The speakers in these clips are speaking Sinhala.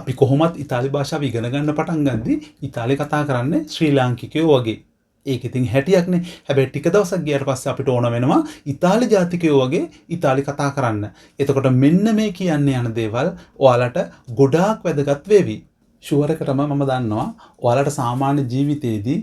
අපි කොහොමත් ඉතාලි භාෂාව ඉගෙන ගන්න පටන් ගද්දී ඉතාලි කතා කරන්නේ ශ්‍රී ලාංකිකයෝ වගේ. ඒක ඉතින් හැටියක්නේ. හැබැයි ටික දවසක් ගියාට පස්සේ අපිට ඕන වෙනවා ඉතාලි ජාතිකයෝ වගේ ඉතාලි කතා කරන්න. එතකොට මෙන්න මේ කියන්නේ යන දේවල් ඔයාලට ගොඩාක් වැදගත් වෙවි. ෂුවර් එකටම මම දන්නවා ඔයාලට සාමාන්‍ය ජීවිතේදී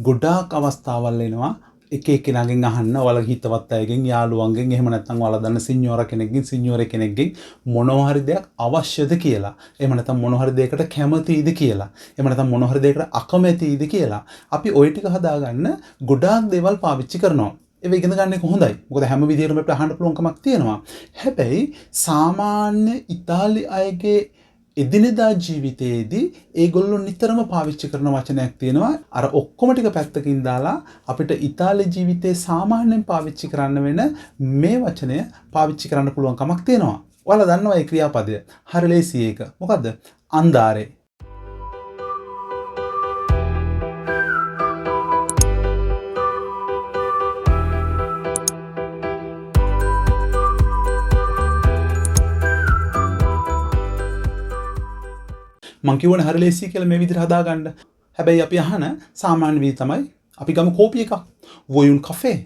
ගොඩාක් අවස්ථාවල් එනවා එක එක්කෙනාගෙන් අහන්න ඔයාලගේ හිතවත් අයගෙන් යාළුවන්ගෙන් එහෙම නැත්නම් ඔයාලා දන්න සින්යෝරා කෙනෙක්ගෙන් සින්යෝරේ කෙනෙක්ගෙන් මොනවා හරි දෙයක් අවශ්‍යද කියලා. එහෙම නැත්නම් මොනවා හරි දෙයකට කැමතිද කියලා. එහෙම නැත්නම් මොනවා හරි දෙයකට අකමැතිද කියලා. අපි ওই ටික හදාගන්න ගොඩාක් දේවල් පාවිච්චි කරනවා. ඒක ඉගෙන ගන්න එක හොඳයි. මොකද හැම විදිහටම අපිට අහන්න පුළුවන් කමක් තියෙනවා. හැබැයි සාමාන්‍ය ඉතාලි අයගේ එදිනෙදා ජීවිතයේදී ඒගොල්ලෝ නිතරම පාවිච්චි කරන වචනයක් තියෙනවා. අර ඔක්කොම ටික පැත්තකින් දාලා අපිට ඉතාලි ජීවිතේ සාමාන්‍යයෙන් පාවිච්චි කරන්න වෙන මේ වචනය පාවිච්චි කරන්න පුළුවන් කමක් තියෙනවා. ඔයාලා දන්නවා ඒ ක්‍රියාපදය. හරි ලේසි ඒක. මොකද්ද? අන්දාරේ. මං කියවනේ හරි ලේසි කියලා මේ විදිහට හදාගන්න. හැබැයි අපි අහන සාමාන්‍ය විදිහ තමයි අපි ගමු කෝපි එකක්. වොයුන් කෆේ.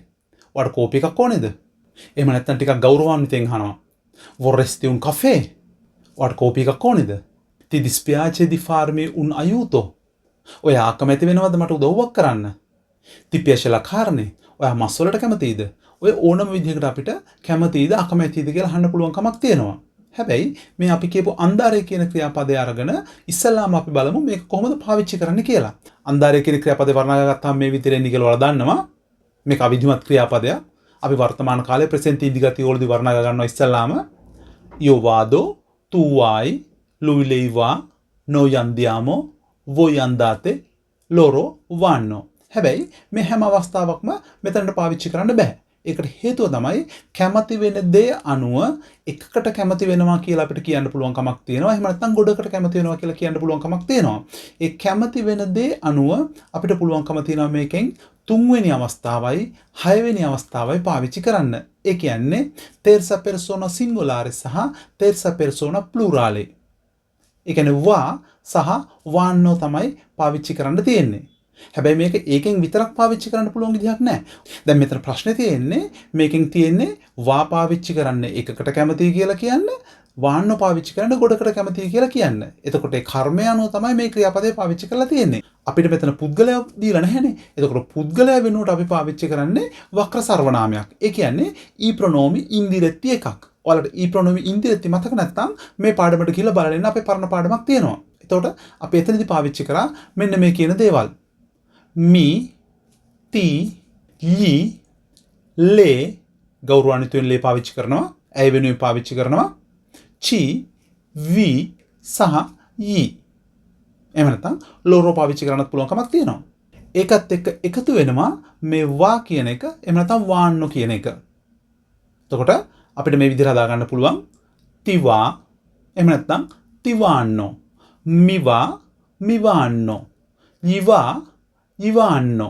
ඔයාලට කෝපි එකක් ඕනේද? එහෙම නැත්නම් ටිකක් ගෞරවාන්විතයෙන් අහනවා. vorresti un caffè? ඔයාලට කෝපි එකක් ඕනේද? ti dispiace di farmi un aiuto? ඔයා අකමැති වෙනවද මට උදව්වක් කරන්න? ti piace la carne? ඔයා මස් වලට කැමතිද? ඔය ඕනම විදිහකට අපිට කැමතිද අකමැතිද කියලා අහන්න පුළුවන් කමක් තියෙනවා. හැබැයි මේ අපි කියපු අන්දාරේ කියන ක්‍රියාපදය අරගෙන ඉස්සල්ලාම අපි බලමු මේක කොහොමද පාවිච්චි කරන්න කියලා. අන්දාරේ කියන ක්‍රියාපදේ වර්ණනා ගත්තාම මේ විදිහට එන්නේ කියලා ඔයාලා දන්නවා. මේක අවිධිමත් ක්‍රියාපදයක්. අපි වර්තමාන කාලේ ප්‍රසෙන්ට් ඉන්දිගතිය වලදී වර්ණනා ගන්නවා ඉස්සල්ලාම. io vado, tu vai, lui lei va, noi andiamo, voi andate, loro vanno. හැබැයි මේ හැම අවස්ථාවකම මෙතනට පාවිච්චි කරන්න බෑ. ඒකට හේතුව තමයි කැමති වෙන දේ අනුව එකකට කැමති වෙනවා කියලා අපිට කියන්න පුළුවන් කමක් තියෙනවා. එහෙම නැත්නම් ගොඩකට කැමති වෙනවා කියලා කියන්න පුළුවන් කමක් තියෙනවා. ඒ කැමති වෙන දේ අනුව අපිට පුළුවන්කම තියෙනවා මේකෙන් තුන්වෙනි අවස්ථාවයි හයවෙනි අවස්ථාවයි පාවිච්චි කරන්න. ඒ කියන්නේ terza persona singolare සහ terza persona plurale. ඒ කියන්නේ වා සහ වාන්නෝ තමයි පාවිච්චි කරන්න තියෙන්නේ. හැබැයි මේක ඒකෙන් විතරක් පාවිච්චි කරන්න පුළුවන් විදිහක් නැහැ. දැන් මෙතන ප්‍රශ්නේ තියෙන්නේ මේකෙන් තියෙන්නේ වා පාවිච්චි කරන්න එකකට කැමතියි කියලා කියන්නේ වාන්න පාවිච්චි කරන්න ගොඩකට කැමතියි කියලා කියන්නේ. එතකොට ඒ කර්මය අනුව තමයි මේ ක්‍රියාපදේ පාවිච්චි කරලා තියෙන්නේ. අපිට මෙතන පුද්ගලයා දීලා නැහැනේ. එතකොට පුද්ගලයා වෙනුවට අපි පාවිච්චි කරන්නේ වක්‍ර සර්වනාමයක්. ඒ කියන්නේ ඊ ප්‍රොනෝමි ඉන්දිරෙක්ටි එකක්. ඔයාලට ඊ ප්‍රොනෝමි ඉන්දිරෙක්ටි මතක නැත්නම් මේ පාඩමට ගිහලා බලන්න අපේ පරණ පාඩමක් තියෙනවා. එතකොට අපි එතනදී පාවිච්චි කරා මෙන්න මේ කියන දේවල්. mi, ti, gli, le ගෞරවාන්විතයෙන් ලේ පාවිච්චි කරනවා. ඇය වෙනුවෙන් පාවිච්චි කරනවා. ci, vi සහ yi. එහෙම නැත්නම් loro පාවිච්චි කරන්නත් පුළුවන් කමක් තියෙනවා. ඒකත් එක්ක එකතු වෙනවා මේ වා කියන එක. එහෙම නැත්නම් වාන්නෝ කියන එක. එතකොට අපිට මේ විදිහට හදා ගන්න පුළුවන් ti va එහෙම නැත්නම් ti vanno, mi va, mi vanno, gli va, gli vanno,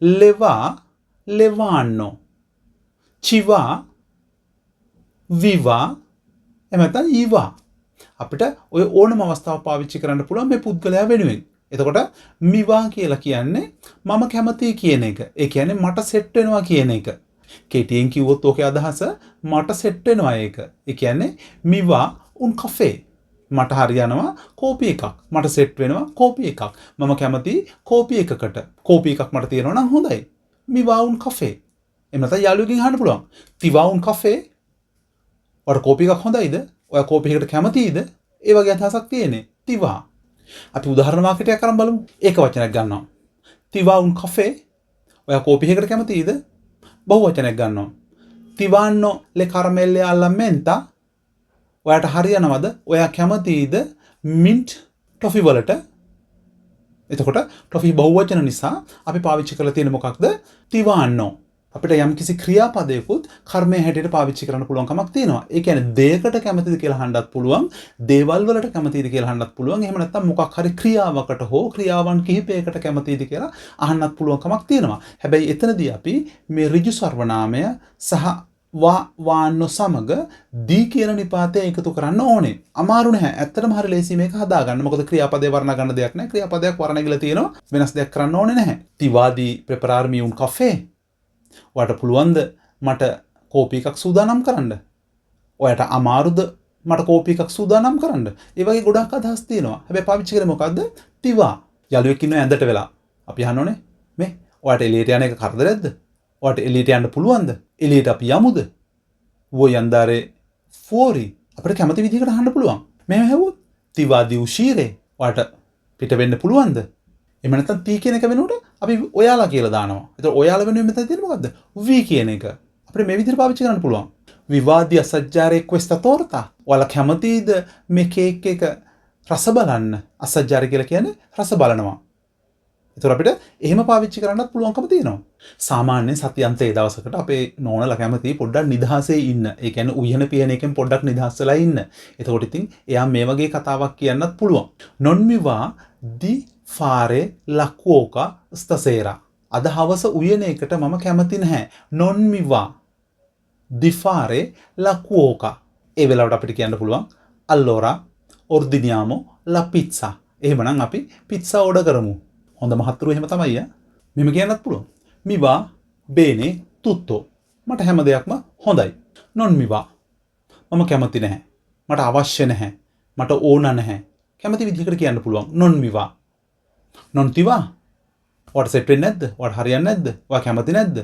le va, le vanno, ci va, vi va, එහෙම නැත්නම් ඊ va. අපිට ඔය ඕනම අවස්ථාවක් පාවිච්චි කරන්න පුළුවන් මේ පුද්ගලයා වෙනුවෙන්. එතකොට mi va කියලා කියන්නේ මම කැමතියි කියන එක. ඒ කියන්නේ මට සෙට් වෙනවා කියන එක. කෙටියෙන් කිව්වොත් ඔකේ අදහස මට සෙට් වෙනවා ඒක. ඒ කියන්නේ mi va un caffè. මට හරියනවා කෝපි එකක්. මට සෙට් වෙනවා කෝපි එකක්. මම කැමති කෝපි එකකට. කෝපි එකක් මට තියෙනවා නම් හොඳයි. mi va un caffè. එහෙම නැත්නම් යාළුවෙක්ගෙන් අහන්න පුළුවන්. ti va un caffè? ඔයාට කෝපි එකක් හොඳයිද? ඔයා කෝපි එකකට කැමතියිද? ඒ වගේ අදහසක් තියෙන්නේ. ti va. අපි උදාහරණ වාක්‍යයක් අරන් බලමු. ඒක වචනයක් ගන්නවා. ti va un caffè? ඔයා කෝපි එකකට කැමතියිද? බහුව වචනයක් ගන්නවා. ti vanno le caramelle alla menta? ඔයාට හරියනවද? ඔයා කැමතියිද mint ටොෆි වලට? එතකොට ටොෆි බහුවචන නිසා අපි පාවිච්චි කරලා තියෙන මොකක්ද? ti vanno. අපිට යම්කිසි ක්‍රියාපදයකුත් කර්මයේ හැටියට පාවිච්චි කරන්න පුළුවන් කමක් තියෙනවා. ඒ කියන්නේ දෙයකට කැමතිද කියලා අහන්නත් පුළුවන්, දේවල් වලට කැමතිද කියලා අහන්නත් පුළුවන්. එහෙම නැත්නම් මොකක් හරි ක්‍රියාවකට හෝ ක්‍රියාවන් කිහිපයකට කැමතිද කියලා අහන්නත් පුළුවන් කමක් තියෙනවා. හැබැයි එතනදී අපි මේ ඍජු සර්වනාමය සහ වාන්නෝ සමග දී කියන නිපාතය එකතු කරන්න ඕනේ. අමාරු නැහැ. ඇත්තටම හරි ලේසි මේක හදාගන්න. මොකද ක්‍රියාපදේ වර්ණ ගන්න දෙයක් නැහැ. ක්‍රියාපදයක් වර්ණ ගිලා තියෙනවා. වෙනස් දෙයක් කරන්න ඕනේ නැහැ. තිවාදී prepararmi un caffè. ඔයාලට පුළුවන්ද මට කෝපි එකක් සූදානම් කරන්න? ඔයාලට අමාරුද මට කෝපි එකක් සූදානම් කරන්න? ඒ වගේ ගොඩක් අදහස් තියෙනවා. හැබැයි පාවිච්චි කරේ මොකද්ද? තිවා. යාළුවෙක් ඉන්නවා ඇඳට වෙලා. අපි අහන්න ඕනේ මේ ඔයාලට එළියට යන එක කරදරයක්ද? ඔයාලට එළියට යන්න පුළුවන්ද? එළියට අපි යමුද? Vuoi andare fuori? අපිට කැමති විදිහකට අහන්න පුළුවන්. මෙහෙම හෙව්වොත් ti va di uscire? ඔයාලට පිට වෙන්න පුළුවන්ද? එහෙම නැත්නම් ති කියන එක වෙනුවට අපි ඔයාලා කියලා දානවා. ඒතකොට ඔයාලා වෙනුවෙන් මෙතන තියෙන්නේ මොකද්ද? vi කියන එක. අපිට මේ විදිහට පාවිච්චි කරන්න පුළුවන්. Vi va di assaggiare questa torta? ඔයාලා කැමතිද මේ කේක් එක රස බලන්න? assaggiare කියලා කියන්නේ රස බලනවා. ඒතර අපිට එහෙම පාවිච්චි කරන්නත් පුළුවන්කම තියෙනවා. සාමාන්‍යයෙන් සතියන්තයේ දවසකට අපේ නෝනලා කැමති පොඩ්ඩක් නිදහසේ ඉන්න. ඒ කියන්නේ උයන පියන එකෙන් පොඩ්ඩක් නිදහස් වෙලා ඉන්න. එතකොට ඉතින් එයා මේ වගේ කතාවක් කියන්නත් පුළුවන්. Non mi va di fare la cuoca stasera. අද හවස උයන එකට මම කැමති නැහැ. Non mi va di fare la cuoca. ඒ වෙලාවට අපිට කියන්න පුළුවන් allora ordiniamo la pizza. එහෙමනම් අපි පිට්සා ඕඩර් කරමු. හොඳ මහත්තුරු එහෙම තමයි ඈ. මෙහෙම කියන්නත් පුළුවන්. Mi va bene tutto. මට හැම දෙයක්ම හොඳයි. Non mi va. මම කැමති නැහැ. මට අවශ්‍ය නැහැ. මට ඕන නැහැ. කැමති විදිහකට කියන්න පුළුවන්. Non mi va. Non ti va. ඔයාට සෙට් වෙන්නේ නැද්ද? ඔයාට හරියන්නේ නැද්ද? ඔයා කැමති නැද්ද?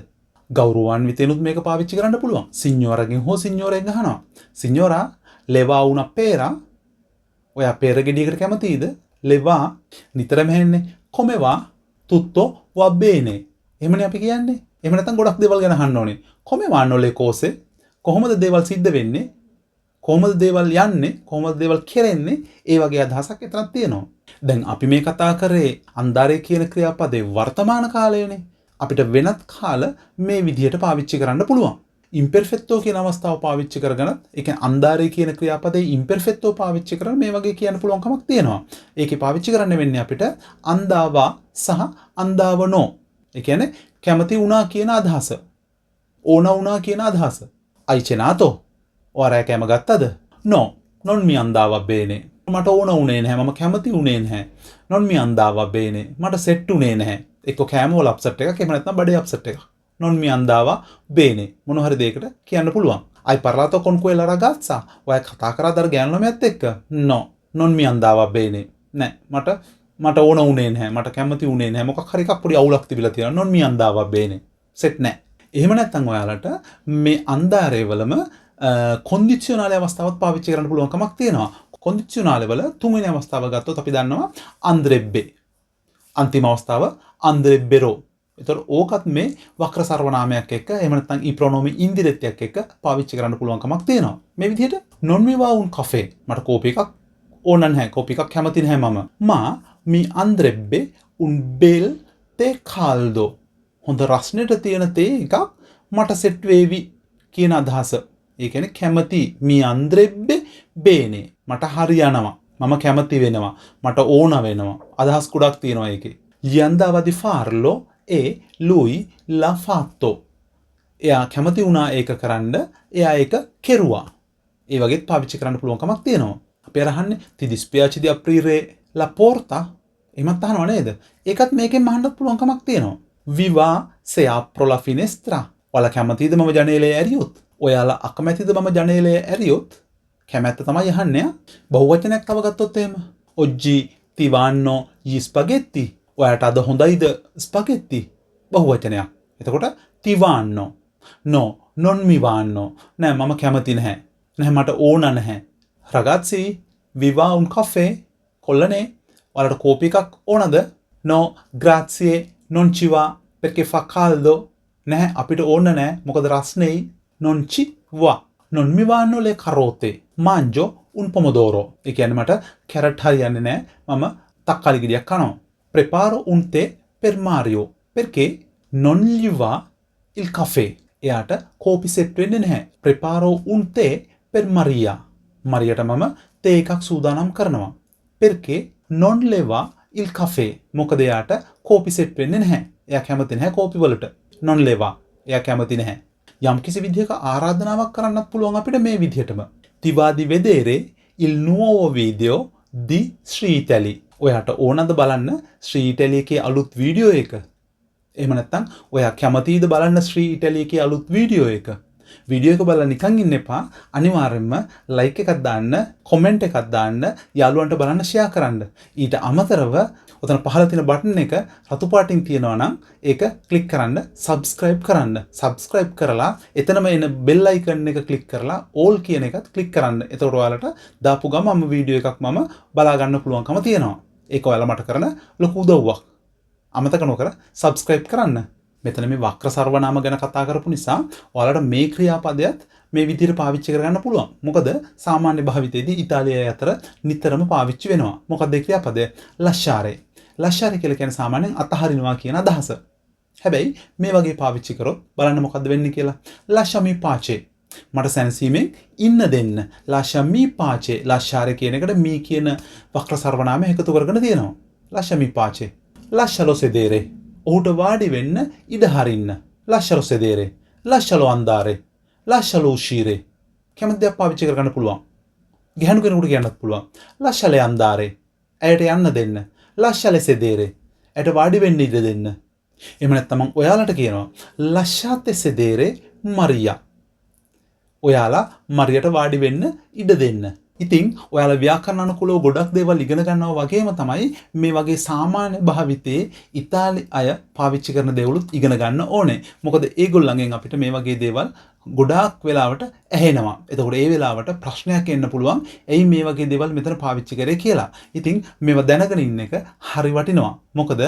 ගෞරවාන්විතෙනුත් මේක පාවිච්චි කරන්න පුළුවන්. සිඤ්ඤෝරගෙන් හෝ සිඤ්ඤෝරෙන් අහනවා. සිඤ්ඤෝරා leva una pera. ඔයා පෙර ගෙඩියකට කැමතිද? leva නිතරම හෙන්නේ. come va tutto va bene. එහෙමනේ අපි කියන්නේ. එහෙම නැත්නම් ගොඩක් දේවල් ගැන අහන්න ඕනේ. come vanno le cose? කොහොමද දේවල් සිද්ධ වෙන්නේ? කොහොමද දේවල් යන්නේ? කොහොමද දේවල් කෙරෙන්නේ? ඒ වගේ අදහසක් එතනක් තියෙනවා. දැන් අපි මේ කතා කරේ අන්දාරේ කියන ක්‍රියාපදේ වර්තමාන කාලයනේ. අපිට වෙනත් කාල මේ විදිහට පාවිච්චි කරන්න පුළුවන්. imperfecto කියන අවස්ථාව පාවිච්චි කරගෙන ඒ කියන්නේ අන්දාරේ කියන ක්‍රියාපදේ imperfecto පාවිච්චි කරගෙන මේ වගේ කියන්න පුළුවන් කමක් තියෙනවා. ඒකේ පාවිච්චි කරන්න වෙන්නේ අපිට andava සහ andavano. ඒ කියන්නේ කැමති වුණා කියන අදහස. ඕන වුණා කියන අදහස. hai cenato? ඔයාලා කැම ගත්තද? No, non mi andava bene. මට ඕන උනේ නැහැ. මම කැමති උනේ නැහැ. non mi andava bene. මට සෙට් උනේ නැහැ. එක්ක කෑම වල අප්සෙට් එකක් එහෙම නැත්නම් බඩේ අප්සෙට් එකක්. non mi andava bene. මොන හරි දෙයකට කියන්න පුළුවන්. hai parlato con quella ragazza? ඔයා කතා කරාද අර ගෑනු ළමයාත් එක්ක? no, non mi andava bene. නෑ මට ඕන උනේ නැහැ. මට කැමති උනේ නැහැ. මොකක් හරි එකක් පොඩි අවුලක් තිබිලා තියෙනවා. non mi andava bene. Set නෑ. එහෙම නැත්නම් ඔයාලට මේ අන්දාරේ වලම කොන්ඩිෂනල් අවස්ථාවක් පාවිච්චි කරන්න පුළුවන් කමක් තියෙනවා. කොන්ඩිෂනල් වල තුන්වෙනි අවස්ථාව ගත්තොත් අපි දන්නවා andrebbe. අන්තිම අවස්ථාව andrebbero. ඒතර ඕකත් මේ වක්‍ර සර්වනාමයක් එක්ක එහෙම නැත්නම් ඊ ප්‍රොනෝමි ඉන්දිරෙක්ටයක් එක්ක පාවිච්චි කරන්න පුළුවන් කමක් තියෙනවා. මේ විදිහට non mi va un caffè. මට කෝපි එකක් ඕන නැහැ. කෝපි එකක් කැමති නැහැ මම. ma mi andrebbe un bel tè caldo. හොඳ රස්නෙට තියෙන තේ එකක් මට සෙට් වේවි කියන අදහස. ඒ කියන්නේ කැමති mi andrebbe bene. මට හරියනවා. මම කැමති වෙනවා. මට ඕන වෙනවා. අදහස් ගොඩක් තියෙනවා ඒකේ. gli andava di farlo e lui l'ha fatto. එයා කැමති වුණා ඒක කරන්න. එයා ඒක කෙරුවා. ඒ වගේත් පාවිච්චි කරන්න පුළුවන් කමක් තියෙනවා. අපි අහන්නේ ti dispiace di aprire la porta? එහෙමත් අහනවා නේද? ඒකත් මේකෙන් අහන්නත් පුළුවන් කමක් තියෙනවා. vi va se apro la finestra? ඔයාලා කැමතිද මම ජනේලය ඇරියොත්? ඔයාලා අකමැතිද මම ජනේලය ඇරියොත්? කැමැත්ත තමයි අහන්නේ. බහුවචනයක් තව ගත්තොත් එහෙම. oggi ti vanno gli spaghetti? ඔයාට අද හොඳයිද ස්පැගෙටි? බහුවචනයක්. එතකොට ti vanno. no, non mi vanno. නෑ මම කැමති නැහැ. නැහැ මට ඕන නැහැ. ragazzi, vi va un caffè? කොල්ලනේ ඔයාලට කෝපි එකක් ඕනද? no, grazie, non ci va perché fa caldo. නැහැ අපිට ඕන නැහැ මොකද රස්නෙයි. non ci va. non mi vanno le carote. mangio un pomodoro. ඒ කියන්නේ මට කැරට් හරියන්නේ නැහැ. මම තක්කාලි ගෙඩියක් කනවා. preparo un tè per Mario perché non gli va il caffè. එයාට කෝපි සෙට් වෙන්නේ නැහැ. preparo un tè per Maria. මරියට මම තේ එකක් සූදානම් කරනවා. perché non le va il caffè. මොකද එයාට කෝපි සෙට් වෙන්නේ නැහැ. එයා කැමති නැහැ කෝපි වලට. non le va. එයා කැමති නැහැ. යම්කිසි විදිහක ආරාධනාවක් කරන්නත් පුළුවන් අපිට මේ විදිහටම. Ti va di vedere il nuovo video di Sri Italy. ඔයාට ඕනද බලන්න Sri Italy එකේ අලුත් වීඩියෝ එක? එහෙම නැත්නම් ඔයා කැමතිද බලන්න Sri Italy එකේ අලුත් වීඩියෝ එක? වීඩියෝ එක බලලා නිකන් ඉන්න එපා. අනිවාර්යෙන්ම ලයික් එකක් දාන්න, කමෙන්ට් එකක් දාන්න, යාළුවන්ට බලන්න ෂෙයා කරන්න. ඊට අමතරව ඔතන පහළ තියෙන බටන් එක රතු පාටින් තියෙනවා නම් ඒක ක්ලික් කරන්න, subscribe කරන්න. subscribe කරලා එතනම එන bell icon එක ක්ලික් කරලා all කියන එකත් ක්ලික් කරන්න. එතකොට ඔයාලට දාපු ගමන්ම වීඩියෝ එකක් මම බලා ගන්න පුළුවන්කම තියෙනවා. ඒක ඔයාලා මට කරන ලොකු උදව්වක්. අමතක නොකර subscribe කරන්න. මෙතන මේ වක්‍ර සර්වනාම ගැන කතා කරපු නිසා ඔයාලට මේ ක්‍රියාපදයක් මේ විදිහට පාවිච්චි කරගන්න පුළුවන්. මොකද සාමාන්‍ය භාවිතයේදී ඉතාලියාවේ අතර නිතරම පාවිච්චි වෙනවා. මොකද ඒ ක්‍රියාපදය lasciare. lasciare කියලා කියන්නේ සාමාන්‍යයෙන් අතහරිනවා කියන අදහස. හැබැයි මේ වගේ පාවිච්චි කරොත් බලන්න මොකද්ද වෙන්නේ කියලා. lasciami pace. මට සැනසීමෙන් ඉන්න දෙන්න. lasciami pace. lasciare කියන එකට මේ කියන වක්‍ර සර්වනාමය එකතු කරගෙන තියෙනවා. lasciami pace. lascialo sedere. ඔහුට වාඩි වෙන්න ඉඩ හරින්න. lascialo sedere. lascialo andare. lascialo uscire. කැමති දෙයක් පාවිච්චි කරගන්න පුළුවන්. ගැහණු කෙනෙකුට කියන්නත් පුළුවන්. lasciale andare. ඇයට යන්න දෙන්න. lasciale sedere. ඇයට වාඩි වෙන්න ඉඩ දෙන්න. එහෙම නැත්නම් මම ඔයාලට කියනවා lasciate sedere Maria. ඔයාලා මරියට වාඩි වෙන්න ඉඩ දෙන්න. ඉතින් ඔයාලා ව්‍යාකරණ අනුකූලව ගොඩක් දේවල් ඉගෙන ගන්නවා වගේම තමයි මේ වගේ සාමාන්‍ය භාවිතයේ ඉතාලි අය පාවිච්චි කරන දේවලුත් ඉගෙන ගන්න ඕනේ. මොකද ඒගොල්ලන්ගෙන් අපිට මේ වගේ දේවල් ගොඩාක් වෙලාවට ඇහෙනවා. එතකොට ඒ වෙලාවට ප්‍රශ්නයක් එන්න පුළුවන්. ඇයි මේ වගේ දේවල් මෙතන පාවිච්චි කරේ කියලා. ඉතින් මේව දැනගෙන ඉන්න එක හරි වටිනවා. මොකද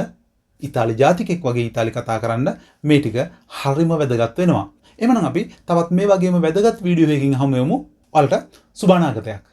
ඉතාලි ජාතිකෙක් වගේ ඉතාලි කතා කරන්න මේ ටික හරිම වැදගත් වෙනවා. එහෙනම් අපි තවත් මේ වගේම වැදගත් වීඩියෝ එකකින් හමු වෙමු. ඔයාලට සුබ අනාගතයක්.